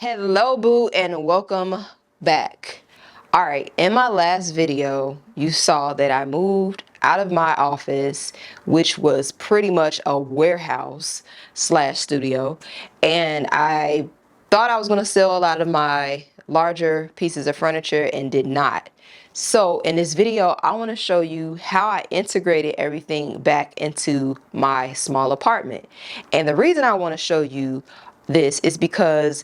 Hello boo and welcome back. Alright, in my last video you saw that I moved out of my office, which was pretty much a warehouse slash studio, and I thought I was going to sell a lot of my larger pieces of furniture and did not. So in this video I want to show you how I integrated everything back into my small apartment. And the reason I want to show you this is because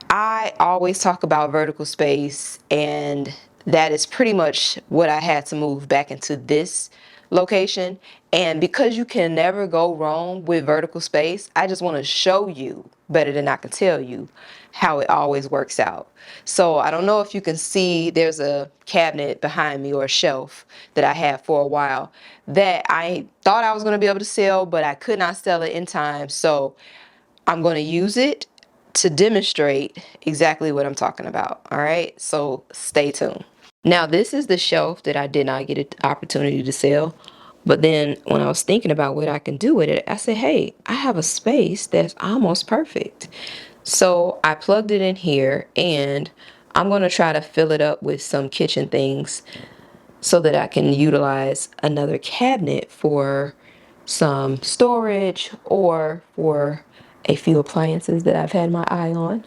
I always talk about vertical space, and that is pretty much what I had to move back into this location. And because you can never go wrong with vertical space, I just want to show you better than I can tell you how it always works out. So I don't know if you can see, there's a cabinet behind me, or a shelf that I had for a while that I thought I was going to be able to sell, but I could not sell it in time. So I'm going to use it to demonstrate exactly what I'm talking about. All right, so stay tuned. Now, this is the shelf that I did not get an opportunity to sell. But then when I was thinking about what I can do with it, I said, hey, I have a space that's almost perfect. So I plugged it in here, and I'm going to try to fill it up with some kitchen things so that I can utilize another cabinet for some storage or for a few appliances that I've had my eye on.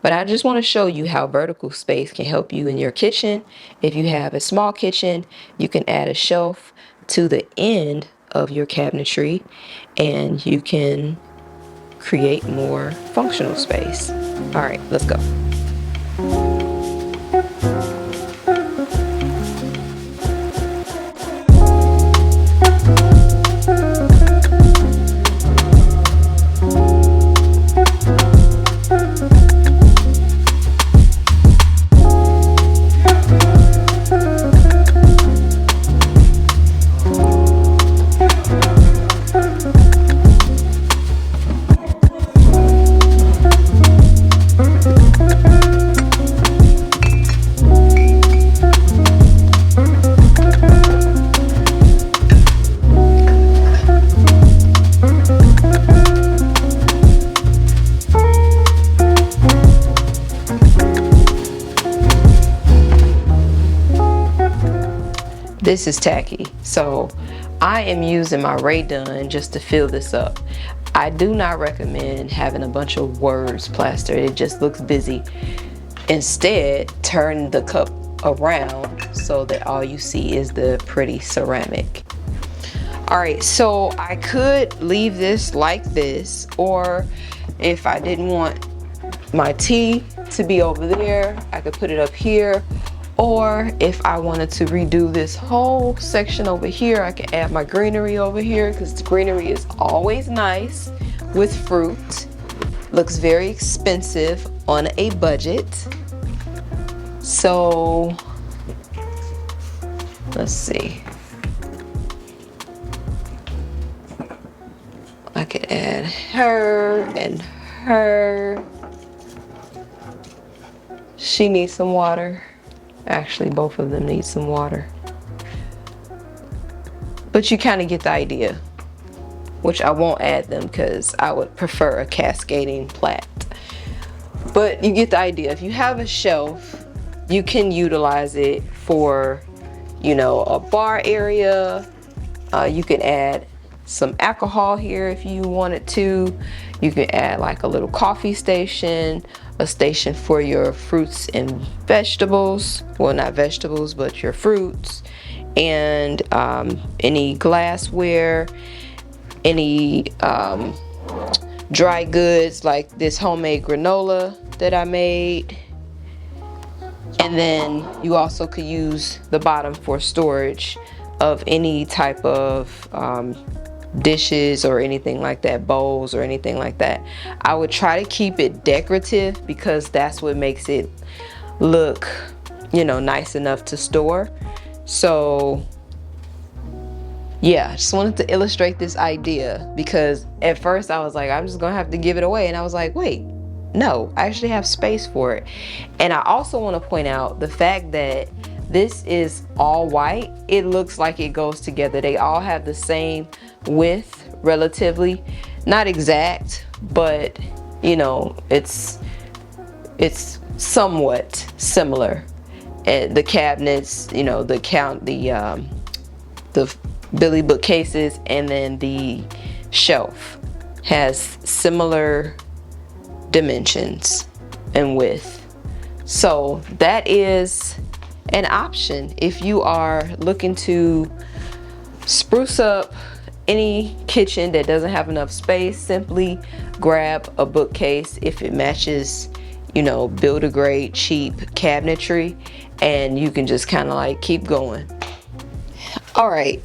But I just want to show you how vertical space can help you in your kitchen. If you have a small kitchen, you can add a shelf to the end of your cabinetry and you can create more functional space. All right, let's go. This is tacky, so I am using my Ray Dun just to fill this up. I do not recommend having a bunch of words plastered. It just looks busy. Instead, turn the cup around so that all you see is the pretty ceramic. Alright, so I could leave this like this, or if I didn't want my tea to be over there, I could put it up here. Or if I wanted to redo this whole section over here, I can add my greenery over here, because the greenery is always nice with fruit. Looks very expensive on a budget. So let's see. I could add her and her. She needs some water. Actually, both of them need some water. But you kind of get the idea, which I won't add them because I would prefer a cascading plat. But you get the idea. If you have a shelf, you can utilize it for, you know, a bar area. You can add some alcohol here if you wanted to. You can add like a little coffee station, a station for your fruits and vegetables. Well, not vegetables, but your fruits, and any glassware, any dry goods like this homemade granola that I made. And then you also could use the bottom for storage of any type of dishes or anything like that, bowls or anything like that. I would try to keep it decorative because that's what makes it look, you know, nice enough to store. So yeah, I just wanted to illustrate this idea, because at first I was like, I'm just gonna have to give it away, and I was like, wait, no, I actually have space for it. And I also want to point out the fact that this is all white. It looks like it goes together. They all have the same width, relatively, not exact, but you know, it's it's somewhat similar. And the cabinets, you know, the Billy bookcases, and then the shelf has similar dimensions and width. So that is an option if you are looking to spruce up any kitchen that doesn't have enough space. Simply grab a bookcase if it matches, you know, Build-A-Grade cheap cabinetry, and you can just kind of like keep going. All right,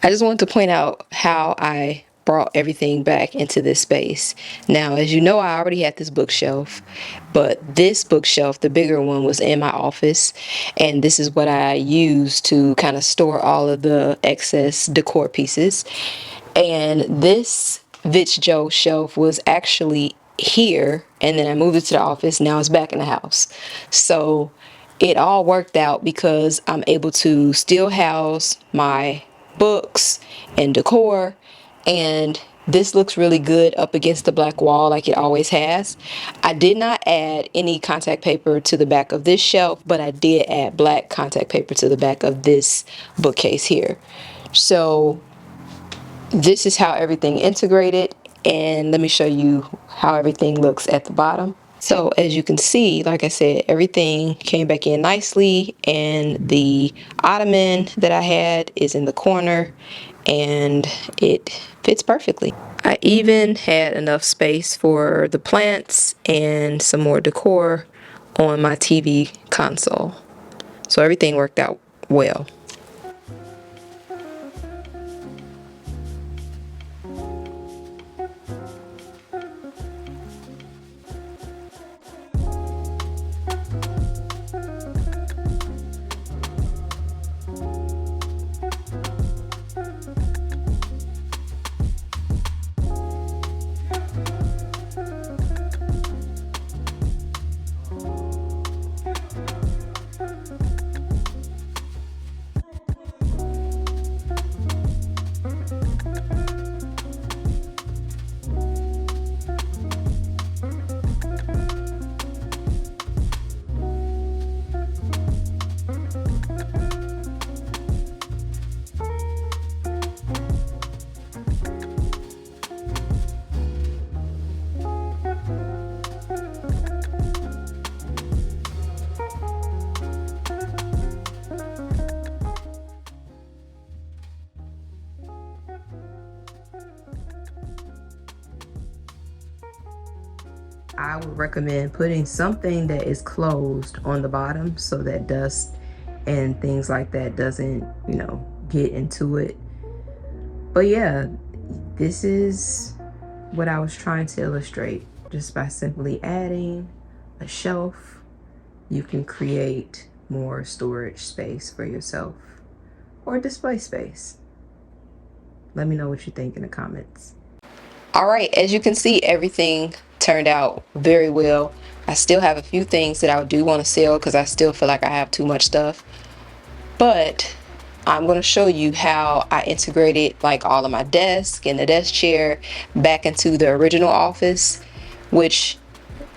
I just wanted to point out how I brought everything back into this space. Now, as you know, I already had this bookshelf, but this bookshelf, the bigger one, was in my office, and this is what I used to kind of store all of the excess decor pieces. And this Vitch Joe shelf was actually here, and then I moved it to the office. Now it's back in the house. So it all worked out because I'm able to still house my books and decor, and this looks really good up against the black wall like it always has. I did not add any contact paper to the back of this shelf, but I did add black contact paper to the back of this bookcase here. So this is how everything integrated, and let me show you how everything looks at the bottom. So as you can see, like I said, everything came back in nicely, and the ottoman that I had is in the corner, and it fits perfectly. I even had enough space for the plants and some more decor on my TV console. So everything worked out well. I would recommend putting something that is closed on the bottom so that dust and things like that doesn't, you know, get into it. But yeah, this is what I was trying to illustrate. Just by simply adding a shelf, you can create more storage space for yourself or display space. Let me know what you think in the comments. All right, as you can see, everything turned out very well. I still have a few things that I do want to sell because I still feel like I have too much stuff. But I'm going to show you how I integrated like all of my desk and the desk chair back into the original office, which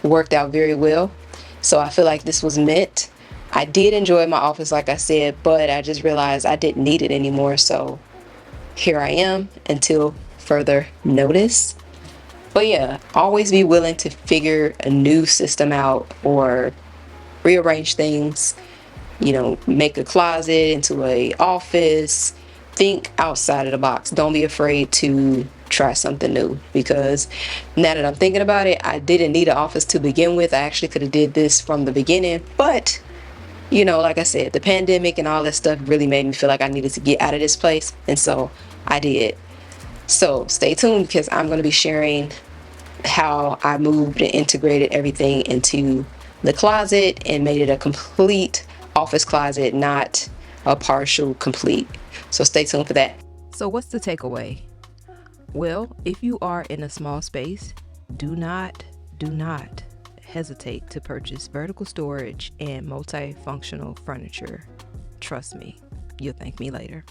worked out very well. So I feel like this was meant. I did enjoy my office, like I said, but I just realized I didn't need it anymore. So here I am until further notice. But yeah, always be willing to figure a new system out or rearrange things, you know, make a closet into a office. Think outside of the box. Don't be afraid to try something new, because now that I'm thinking about it, I didn't need an office to begin with. I actually could have did this from the beginning, but you know, like I said, the pandemic and all that stuff really made me feel like I needed to get out of this place, and so I did. So stay tuned, because I'm going to be sharing how I moved and integrated everything into the closet and made it a complete office closet, not a partial complete. So stay tuned for that. So what's the takeaway? Well, if you are in a small space, do not hesitate to purchase vertical storage and multifunctional furniture. Trust me, you'll thank me later.